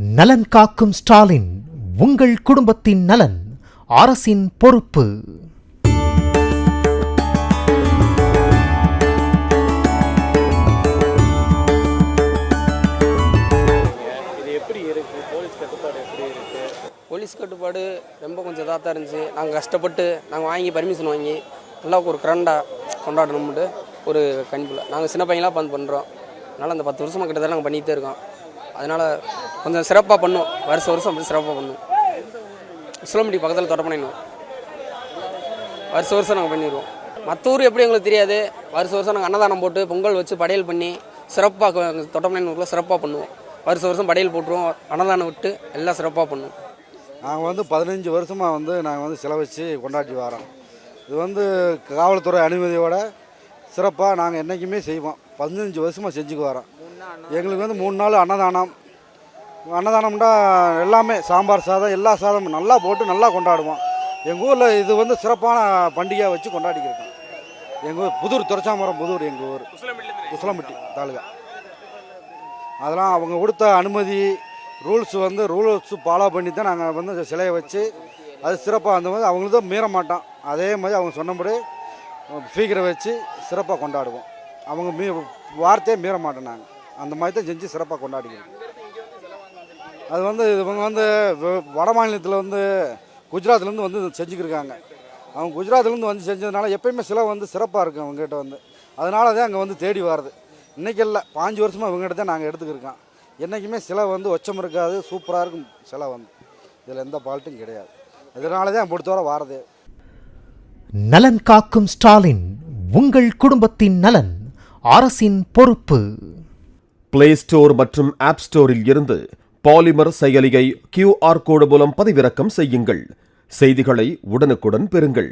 நலன் காக்கும் ஸ்டாலின், உங்கள் குடும்பத்தின் நலன் அரசின் பொறுப்பு. போலீஸ் கட்டுப்பாடு ரொம்ப கொஞ்சம் இதாக தான் இருந்துச்சு. நாங்கள் கஷ்டப்பட்டு நாங்கள் வாங்கி பர்மிஷன் வாங்கி நல்லா ஒரு கிராண்டாக கொண்டாடணும்ட்டு ஒரு கணிப்பில் நாங்கள் சின்ன பையங்களாக பண்ணுறோம். அதனால் அந்த 10 வருஷமாக கிட்டத்தட்ட நாங்கள் பண்ணிகிட்டே இருக்கோம். அதனால் கொஞ்சம் சிறப்பாக பண்ணுவோம். வருஷம் அப்படி சிறப்பாக பண்ணுவோம். உசிலம்பட்டி பக்கத்தில் தொடப்பணைன்னு வருஷம் நாங்கள் பண்ணிடுவோம். மற்ற ஊர் எப்படி எங்களுக்கு தெரியாது. வருஷம் நாங்கள் அன்னதானம் போட்டு பொங்கல் வச்சு படையல் பண்ணி சிறப்பாக தொடப்பணைன்னு சிறப்பாக பண்ணுவோம். வருஷம் படையல் போட்டுருவோம், அன்னதானம் விட்டு எல்லாம் சிறப்பாக பண்ணுவோம். நாங்கள் 15 வருஷமாக நாங்கள் செலவச்சு கொண்டாடி வரோம். இது காவல்துறை அனுமதியோட சிறப்பாக நாங்கள் என்றைக்குமே செய்வோம். 15 வருஷமாக செஞ்சுக்கு வரோம். எங்களுக்கு 3 நாள் அன்னதானம்னா எல்லாமே சாம்பார் சாதம் எல்லா சாதமும் நல்லா போட்டு நல்லா கொண்டாடுவோம். எங்கள் ஊரில் இது சிறப்பான பண்டிகையாக வச்சு கொண்டாடிக்கிருக்கோம். எங்கள் ஊர் புதூர், துறைச்சாமரம் புதூர் எங்கள் ஊர், உசிலம்பட்டி தாலுகா. அதெல்லாம் அவங்க கொடுத்த அனுமதி ரூல்ஸ் ஃபாலோ பண்ணி தான் நாங்கள் சிலையை வச்சு அது சிறப்பாக அந்த மாதிரி அவங்களுக்கு தான் மீற மாட்டோம். அதே மாதிரி அவங்க சொன்னபடி ஸ்பீக்கரை வச்சு சிறப்பாக கொண்டாடுவோம். அவங்க வார்த்தையே மீற மாட்டோம். நாங்கள் அந்த மாதிரி தான் செஞ்சு சிறப்பாக கொண்டாடிக்கிறோம். அது இவங்க வட மாநிலத்தில் குஜராத்லேருந்து செஞ்சுக்கிருக்காங்க. அவங்க குஜராத்லேருந்து செஞ்சதுனால எப்பயுமே சிலை சிறப்பாக இருக்கும் அவங்ககிட்ட. அதனால தான் அங்கே தேடி வர்றது. இன்றைக்கி இல்லை, 5 வருஷமாக இவங்ககிட்ட தான் நாங்கள் எடுத்துக்கிருக்கோம். என்றைக்குமே சிலை ஒச்சம் இருக்காது, சூப்பராக இருக்கும் சிலை. இதில் எந்த ஃபால்ட்டும் கிடையாது. இதனால தான் பொறுத்தவரை வாரது. நலன் காக்கும் ஸ்டாலின், உங்கள் குடும்பத்தின் நலன் அரசின் பொறுப்பு. பிளே ஸ்டோர் மற்றும் ஆப் ஸ்டோரில் இருந்து பாலிமர் செயலியை QR கோடு மூலம் பதிவிறக்கம் செய்யுங்கள். செய்திகளை உடனுக்குடன் பெறுங்கள்.